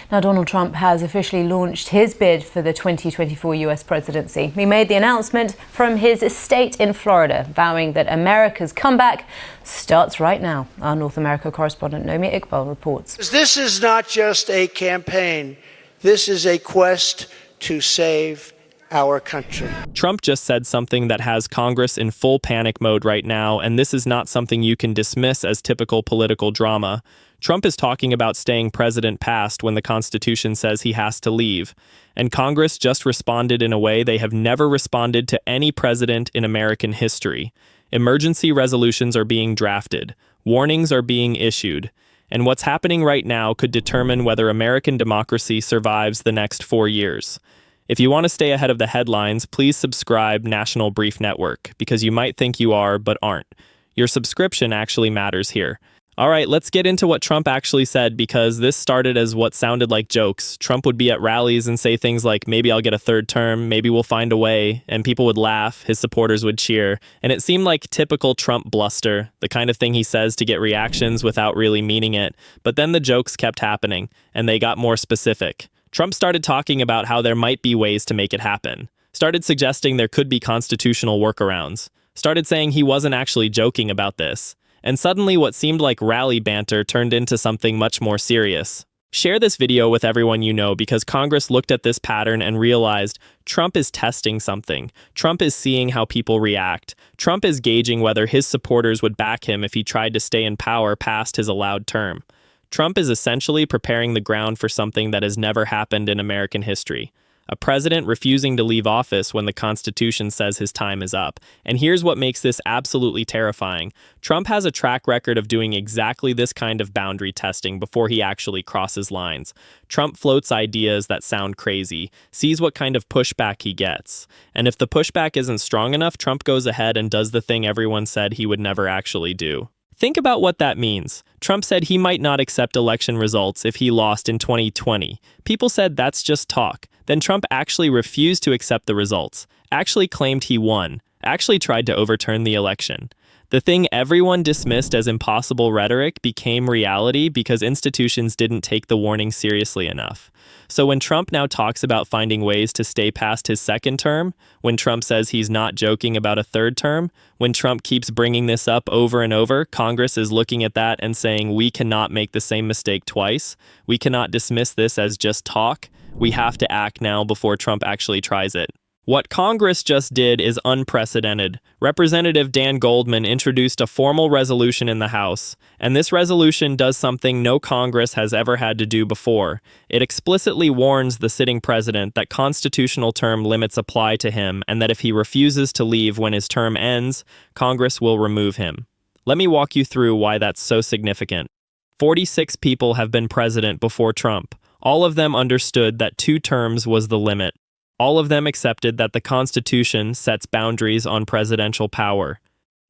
Now, Donald Trump has officially launched his bid for the 2024 US presidency. He made the announcement from his estate in Florida, vowing that America's comeback starts right now. Our North America correspondent Nomi Iqbal reports. This is not just a campaign. This is a quest to save our country. Trump just said something that has Congress in full panic mode right now, and this is not something you can dismiss as typical political drama. Trump is talking about staying president past when the Constitution says he has to leave, and Congress just responded in a way they have never responded to any president in American history. Emergency resolutions are being drafted, warnings are being issued, and what's happening right now could determine whether American democracy survives the next 4 years. If you want to stay ahead of the headlines, please subscribe National Brief Network, because you might think you are, but aren't. Your subscription actually matters here. All right, let's get into what Trump actually said, because this started as what sounded like jokes. Trump would be at rallies and say things like, maybe I'll get a third term, maybe we'll find a way, and people would laugh, his supporters would cheer, and it seemed like typical Trump bluster, the kind of thing he says to get reactions without really meaning it. But then the jokes kept happening, and they got more specific. Trump started talking about how there might be ways to make it happen, started suggesting there could be constitutional workarounds, started saying he wasn't actually joking about this. And suddenly what seemed like rally banter turned into something much more serious. Share this video with everyone you know, because Congress looked at this pattern and realized Trump is testing something. Trump is seeing how people react. Trump is gauging whether his supporters would back him if he tried to stay in power past his allowed term. Trump is essentially preparing the ground for something that has never happened in American history. A president refusing to leave office when the Constitution says his time is up. And here's what makes this absolutely terrifying. Trump has a track record of doing exactly this kind of boundary testing before he actually crosses lines. Trump floats ideas that sound crazy, sees what kind of pushback he gets. And if the pushback isn't strong enough, Trump goes ahead and does the thing everyone said he would never actually do. Think about what that means. Trump said he might not accept election results if he lost in 2020. People said that's just talk. Then Trump actually refused to accept the results, actually claimed he won, actually tried to overturn the election. The thing everyone dismissed as impossible rhetoric became reality because institutions didn't take the warning seriously enough. So when Trump now talks about finding ways to stay past his second term, when Trump says he's not joking about a third term, when Trump keeps bringing this up over and over, Congress is looking at that and saying we cannot make the same mistake twice. We cannot dismiss this as just talk. We have to act now before Trump actually tries it. What Congress just did is unprecedented. Representative Dan Goldman introduced a formal resolution in the House, and this resolution does something no Congress has ever had to do before. It explicitly warns the sitting president that constitutional term limits apply to him and that if he refuses to leave when his term ends, Congress will remove him. Let me walk you through why that's so significant. 46 people have been president before Trump. All of them understood that 2 terms was the limit. All of them accepted that the Constitution sets boundaries on presidential power.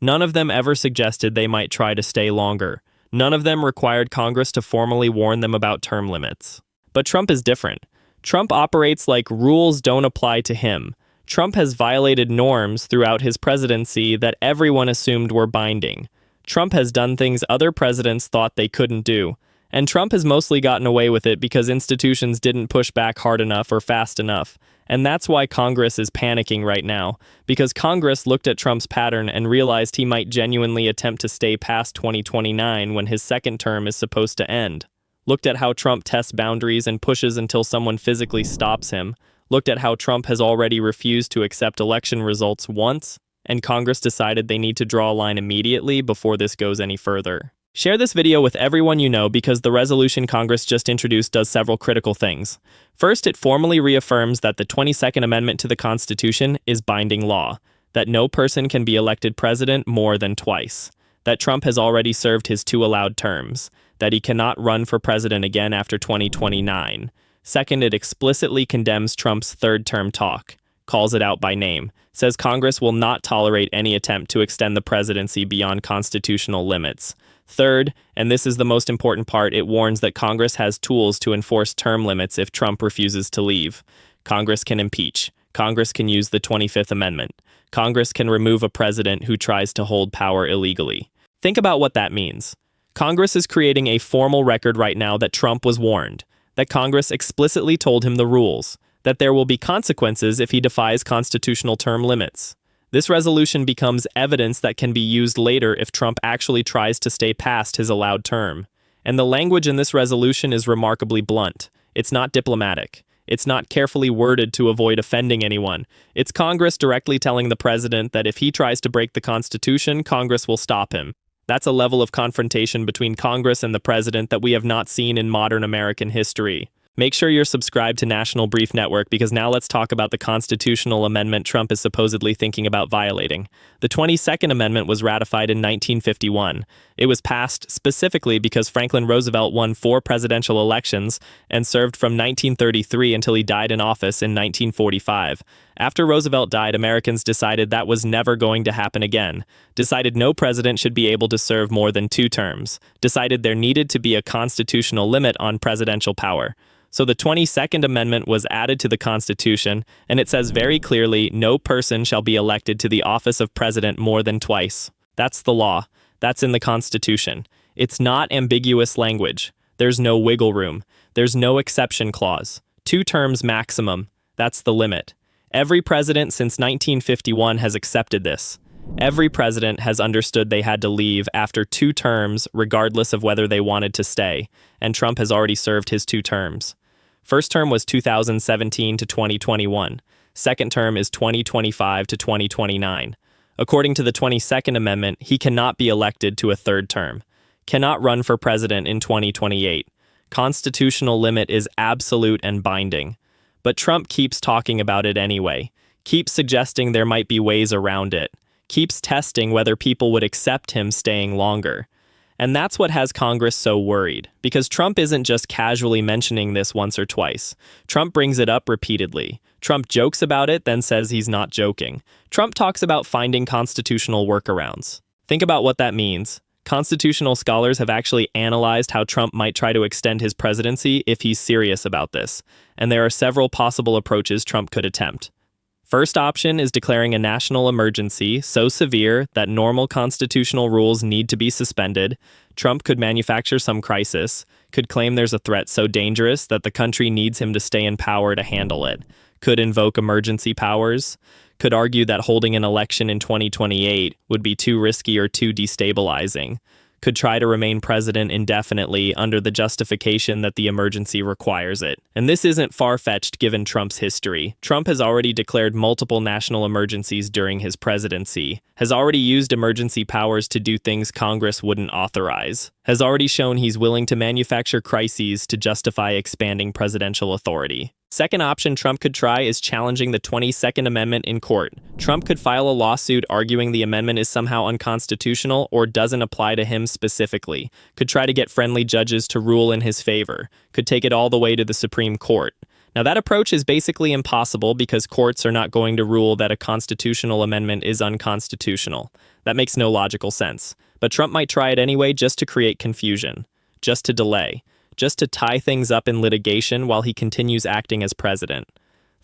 None of them ever suggested they might try to stay longer. None of them required Congress to formally warn them about term limits. But Trump is different. Trump operates like rules don't apply to him. Trump has violated norms throughout his presidency that everyone assumed were binding. Trump has done things other presidents thought they couldn't do. And Trump has mostly gotten away with it because institutions didn't push back hard enough or fast enough. And that's why Congress is panicking right now, because Congress looked at Trump's pattern and realized he might genuinely attempt to stay past 2029 when his second term is supposed to end. Looked at how Trump tests boundaries and pushes until someone physically stops him. Looked at how Trump has already refused to accept election results once, and Congress decided they need to draw a line immediately before this goes any further. Share this video with everyone you know because the resolution Congress just introduced does several critical things. First, it formally reaffirms that the 22nd Amendment to the Constitution is binding law, that no person can be elected president more than twice, that Trump has already served his 2 allowed terms, that he cannot run for president again after 2029. Second, it explicitly condemns Trump's third-term talk, calls it out by name, says Congress will not tolerate any attempt to extend the presidency beyond constitutional limits. Third, and this is the most important part, it warns that Congress has tools to enforce term limits if Trump refuses to leave. Congress can impeach. Congress can use the 25th Amendment. Congress can remove a president who tries to hold power illegally. Think about what that means. Congress is creating a formal record right now that Trump was warned, that Congress explicitly told him the rules, that there will be consequences if he defies constitutional term limits. This resolution becomes evidence that can be used later if Trump actually tries to stay past his allowed term. And the language in this resolution is remarkably blunt. It's not diplomatic. It's not carefully worded to avoid offending anyone. It's Congress directly telling the president that if he tries to break the Constitution, Congress will stop him. That's a level of confrontation between Congress and the president that we have not seen in modern American history. Make sure you're subscribed to National Brief Network, because now let's talk about the constitutional amendment Trump is supposedly thinking about violating. The 22nd Amendment was ratified in 1951. It was passed specifically because Franklin Roosevelt won 4 presidential elections and served from 1933 until he died in office in 1945. After Roosevelt died, Americans decided that was never going to happen again, decided no president should be able to serve more than 2 terms, decided there needed to be a constitutional limit on presidential power. So the 22nd Amendment was added to the Constitution, and it says very clearly no person shall be elected to the office of president more than twice. That's the law. That's in the Constitution. It's not ambiguous language. There's no wiggle room. There's no exception clause. 2 terms maximum. That's the limit. Every president since 1951 has accepted this. Every president has understood they had to leave after 2 terms, regardless of whether they wanted to stay, and Trump has already served his 2 terms. First term was 2017 to 2021. Second term is 2025 to 2029. According to the 22nd Amendment, he cannot be elected to a 3rd term, cannot run for president in 2028. Constitutional limit is absolute and binding. But Trump keeps talking about it anyway, keeps suggesting there might be ways around it, keeps testing whether people would accept him staying longer. And that's what has Congress so worried, because Trump isn't just casually mentioning this once or twice. Trump brings it up repeatedly. Trump jokes about it, then says he's not joking. Trump talks about finding constitutional workarounds. Think about what that means. Constitutional scholars have actually analyzed how Trump might try to extend his presidency if he's serious about this, and there are several possible approaches Trump could attempt. First option is declaring a national emergency so severe that normal constitutional rules need to be suspended. Trump could manufacture some crisis, could claim there's a threat so dangerous that the country needs him to stay in power to handle it, could invoke emergency powers, could argue that holding an election in 2028 would be too risky or too destabilizing, could try to remain president indefinitely under the justification that the emergency requires it. And this isn't far-fetched given Trump's history. Trump has already declared multiple national emergencies during his presidency, has already used emergency powers to do things Congress wouldn't authorize, has already shown he's willing to manufacture crises to justify expanding presidential authority. Second option Trump could try is challenging the 22nd Amendment in court. Trump could file a lawsuit arguing the amendment is somehow unconstitutional or doesn't apply to him specifically, could try to get friendly judges to rule in his favor, could take it all the way to the Supreme Court. Now that approach is basically impossible because courts are not going to rule that a constitutional amendment is unconstitutional. That makes no logical sense. But Trump might try it anyway just to create confusion, just to delay, just to tie things up in litigation while he continues acting as president.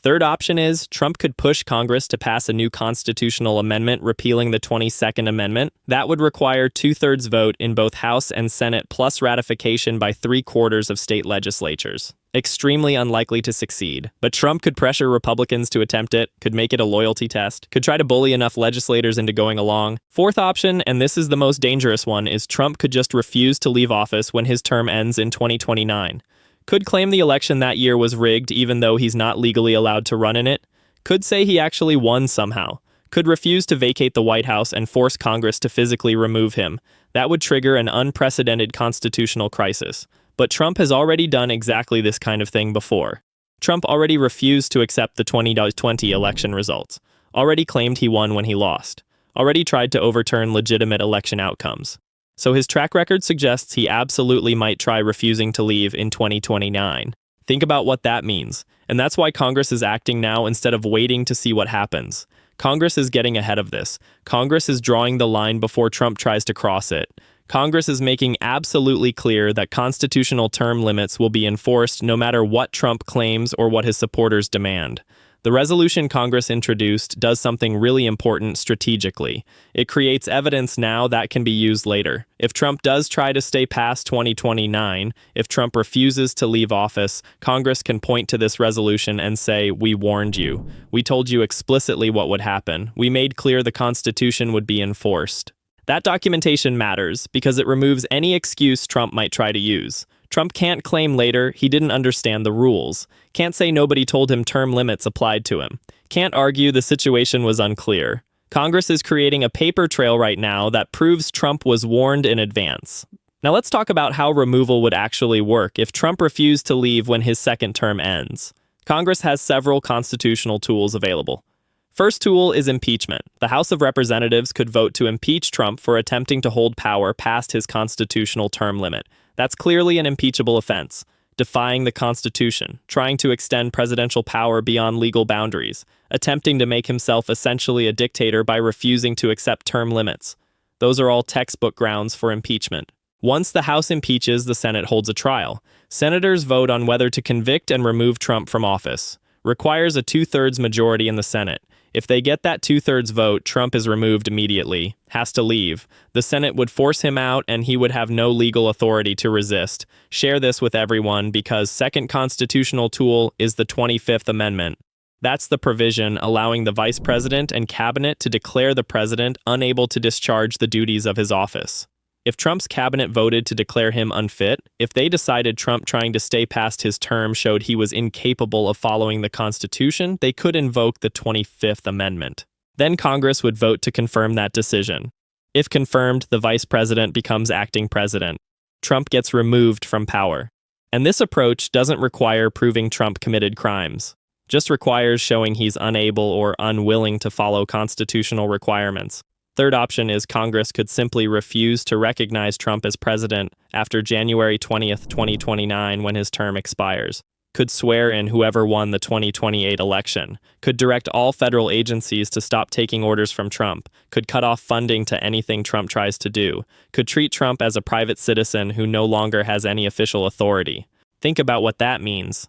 Third option is Trump could push Congress to pass a new constitutional amendment repealing the 22nd Amendment. That would require 2/3 vote in both House and Senate plus ratification by 3/4 of state legislatures. Extremely unlikely to succeed, but Trump could pressure Republicans to attempt it, could make it a loyalty test, could try to bully enough legislators into going along. Fourth option, and this is the most dangerous one, is Trump could just refuse to leave office when his term ends in 2029. Could claim the election that year was rigged even though he's not legally allowed to run in it. Could say he actually won somehow. Could refuse to vacate the White House and force Congress to physically remove him. That would trigger an unprecedented constitutional crisis. But Trump has already done exactly this kind of thing before. Trump already refused to accept the 2020 election results, already claimed he won when he lost, already tried to overturn legitimate election outcomes. So his track record suggests he absolutely might try refusing to leave in 2029. Think about what that means. And that's why Congress is acting now instead of waiting to see what happens. Congress is getting ahead of this. Congress is drawing the line before Trump tries to cross it. Congress is making absolutely clear that constitutional term limits will be enforced no matter what Trump claims or what his supporters demand. The resolution Congress introduced does something really important strategically. It creates evidence now that can be used later. If Trump does try to stay past 2029, if Trump refuses to leave office, Congress can point to this resolution and say, "We warned you. We told you explicitly what would happen. We made clear the Constitution would be enforced." That documentation matters because it removes any excuse Trump might try to use. Trump can't claim later he didn't understand the rules, can't say nobody told him term limits applied to him, can't argue the situation was unclear. Congress is creating a paper trail right now that proves Trump was warned in advance. Now let's talk about how removal would actually work if Trump refused to leave when his second term ends. Congress has several constitutional tools available. First tool is impeachment. The House of Representatives could vote to impeach Trump for attempting to hold power past his constitutional term limit. That's clearly an impeachable offense. Defying the Constitution, trying to extend presidential power beyond legal boundaries, attempting to make himself essentially a dictator by refusing to accept term limits. Those are all textbook grounds for impeachment. Once the House impeaches, the Senate holds a trial. Senators vote on whether to convict and remove Trump from office. Requires a 2/3 majority in the Senate. If they get that 2/3 vote, Trump is removed immediately, has to leave. The Senate would force him out and he would have no legal authority to resist. Share this with everyone because second constitutional tool is the 25th Amendment. That's the provision allowing the vice president and cabinet to declare the president unable to discharge the duties of his office. If Trump's cabinet voted to declare him unfit, if they decided Trump trying to stay past his term showed he was incapable of following the Constitution, they could invoke the 25th Amendment. Then Congress would vote to confirm that decision. If confirmed, the vice president becomes acting president. Trump gets removed from power. And this approach doesn't require proving Trump committed crimes, just requires showing he's unable or unwilling to follow constitutional requirements. Third option is Congress could simply refuse to recognize Trump as president after January 20th, 2029 when his term expires. Could swear in whoever won the 2028 election. Could direct all federal agencies to stop taking orders from Trump. Could cut off funding to anything Trump tries to do. Could treat Trump as a private citizen who no longer has any official authority. Think about what that means.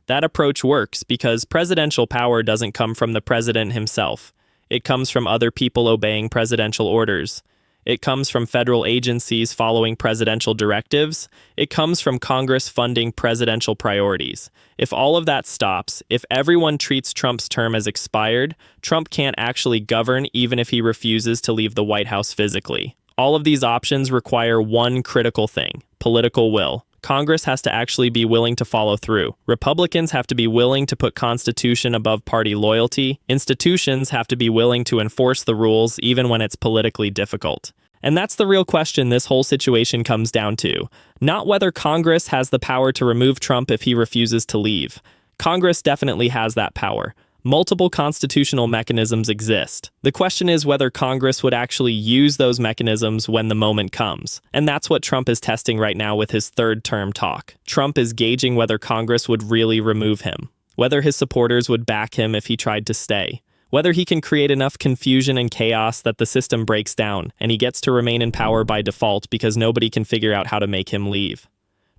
That approach works because presidential power doesn't come from the president himself. It comes from other people obeying presidential orders. It comes from federal agencies following presidential directives. It comes from Congress funding presidential priorities. If all of that stops, if everyone treats Trump's term as expired, Trump can't actually govern even if he refuses to leave the White House physically. All of these options require one critical thing: political will. Congress has to actually be willing to follow through. Republicans have to be willing to put Constitution above party loyalty. Institutions have to be willing to enforce the rules even when it's politically difficult. And that's the real question this whole situation comes down to. Not whether Congress has the power to remove Trump if he refuses to leave. Congress definitely has that power. Multiple constitutional mechanisms exist. The question is whether Congress would actually use those mechanisms when the moment comes. And that's what Trump is testing right now with his third term talk. Trump is gauging whether Congress would really remove him, whether his supporters would back him if he tried to stay, whether he can create enough confusion and chaos that the system breaks down and he gets to remain in power by default because nobody can figure out how to make him leave.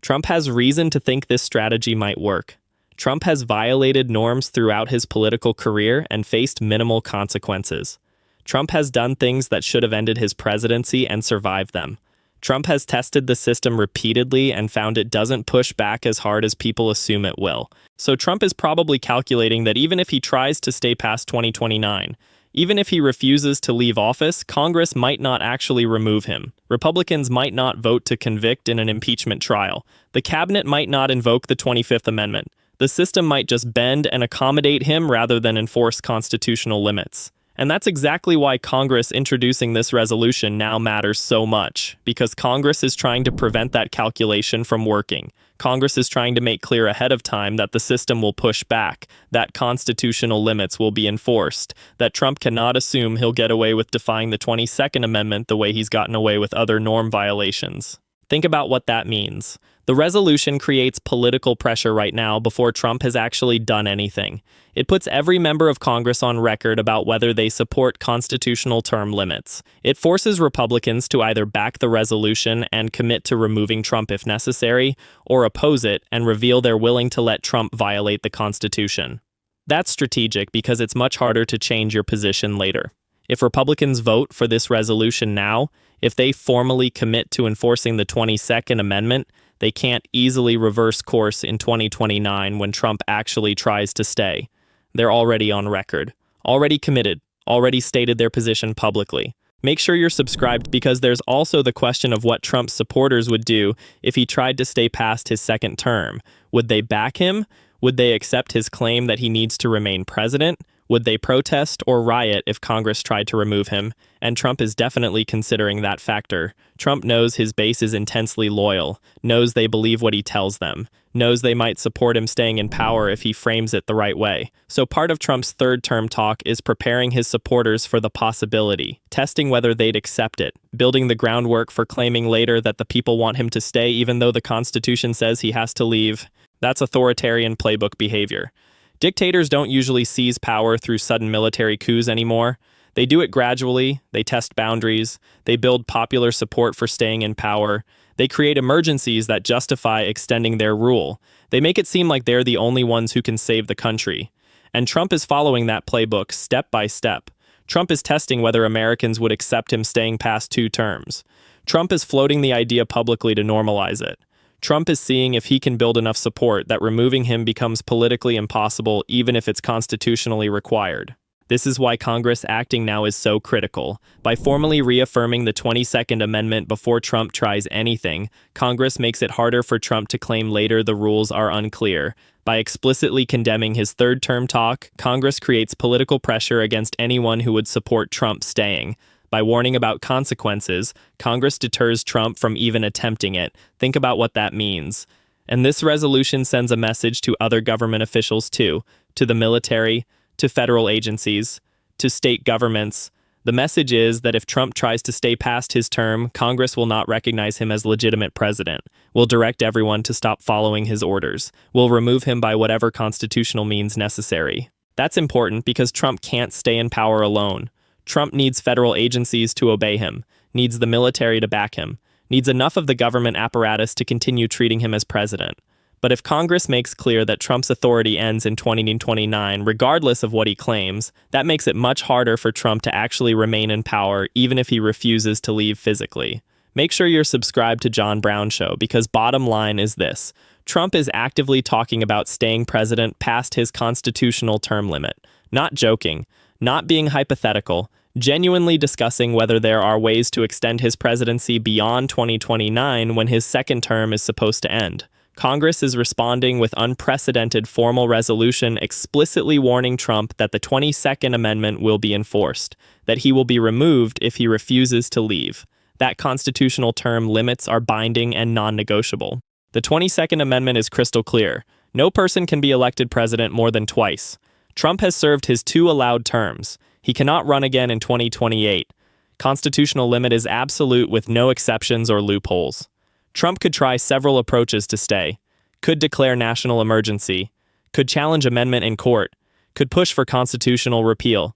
Trump has reason to think this strategy might work. Trump has violated norms throughout his political career and faced minimal consequences. Trump has done things that should have ended his presidency and survived them. Trump has tested the system repeatedly and found it doesn't push back as hard as people assume it will. So Trump is probably calculating that even if he tries to stay past 2029, even if he refuses to leave office, Congress might not actually remove him. Republicans might not vote to convict in an impeachment trial. The cabinet might not invoke the 25th Amendment. The system might just bend and accommodate him rather than enforce constitutional limits. And that's exactly why Congress introducing this resolution now matters so much, because Congress is trying to prevent that calculation from working. Congress is trying to make clear ahead of time that the system will push back, that constitutional limits will be enforced, that Trump cannot assume he'll get away with defying the 22nd Amendment the way he's gotten away with other norm violations. Think about what that means. The resolution creates political pressure right now before Trump has actually done anything. It puts every member of Congress on record about whether they support constitutional term limits. It forces Republicans to either back the resolution and commit to removing Trump if necessary, or oppose it and reveal they're willing to let Trump violate the Constitution. That's strategic because it's much harder to change your position later. If Republicans vote for this resolution now, if they formally commit to enforcing the 22nd Amendment, they can't easily reverse course in 2029 when Trump actually tries to stay. They're already on record, already committed, already stated their position publicly. Make sure you're subscribed because there's also the question of what Trump's supporters would do if he tried to stay past his second term. Would they back him? Would they accept his claim that he needs to remain president? Would they protest or riot if Congress tried to remove him? And Trump is definitely considering that factor. Trump knows his base is intensely loyal, knows they believe what he tells them, knows they might support him staying in power if he frames it the right way. So part of Trump's third-term talk is preparing his supporters for the possibility, testing whether they'd accept it, building the groundwork for claiming later that the people want him to stay even though the Constitution says he has to leave. That's authoritarian playbook behavior. Dictators don't usually seize power through sudden military coups anymore. They do it gradually, they test boundaries, they build popular support for staying in power, they create emergencies that justify extending their rule. They make it seem like they're the only ones who can save the country. And Trump is following that playbook step by step. Trump is testing whether Americans would accept him staying past 2 terms. Trump is floating the idea publicly to normalize it. Trump is seeing if he can build enough support that removing him becomes politically impossible even if it's constitutionally required. This is why Congress acting now is so critical. By formally reaffirming the 22nd Amendment before Trump tries anything, Congress makes it harder for Trump to claim later the rules are unclear. By explicitly condemning his third-term talk, Congress creates political pressure against anyone who would support Trump staying. By warning about consequences, Congress deters Trump from even attempting it. Think about what that means. And this resolution sends a message to other government officials too, to the military, to federal agencies, to state governments. The message is that if Trump tries to stay past his term, Congress will not recognize him as legitimate president, will direct everyone to stop following his orders, will remove him by whatever constitutional means necessary. That's important because Trump can't stay in power alone. Trump needs federal agencies to obey him, needs the military to back him, needs enough of the government apparatus to continue treating him as president. But if Congress makes clear that Trump's authority ends in 2029, regardless of what he claims, that makes it much harder for Trump to actually remain in power, even if he refuses to leave physically. Make sure you're subscribed to John Brown Show, because bottom line is this. Trump is actively talking about staying president past his constitutional term limit. Not joking, not being hypothetical, genuinely discussing whether there are ways to extend his presidency beyond 2029 when his second term is supposed to end. Congress is responding with unprecedented formal resolution explicitly warning Trump that the 22nd Amendment will be enforced, that he will be removed if he refuses to leave. That constitutional term limits are binding and non-negotiable. The 22nd Amendment is crystal clear. No person can be elected president more than twice. Trump has served his 2 allowed terms. He cannot run again in 2028. Constitutional limit is absolute with no exceptions or loopholes. Trump could try several approaches to stay, could declare national emergency, could challenge amendment in court, could push for constitutional repeal,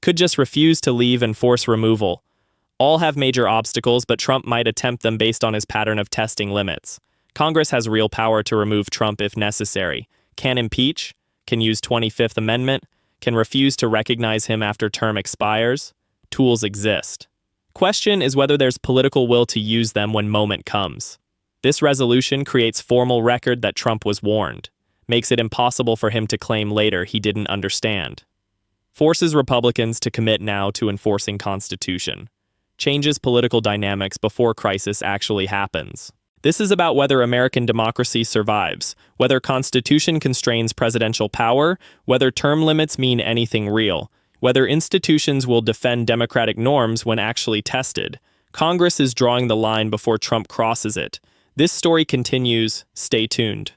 could just refuse to leave and force removal. All have major obstacles, but Trump might attempt them based on his pattern of testing limits. Congress has real power to remove Trump if necessary, can impeach, can use 25th Amendment, can refuse to recognize him after term expires. Tools exist. Question is whether there's political will to use them when moment comes. This resolution creates formal record that Trump was warned, makes it impossible for him to claim later he didn't understand. Forces Republicans to commit now to enforcing Constitution. Changes political dynamics before crisis actually happens. This is about whether American democracy survives, whether Constitution constrains presidential power, whether term limits mean anything real, whether institutions will defend democratic norms when actually tested. Congress is drawing the line before Trump crosses it. This story continues. Stay tuned.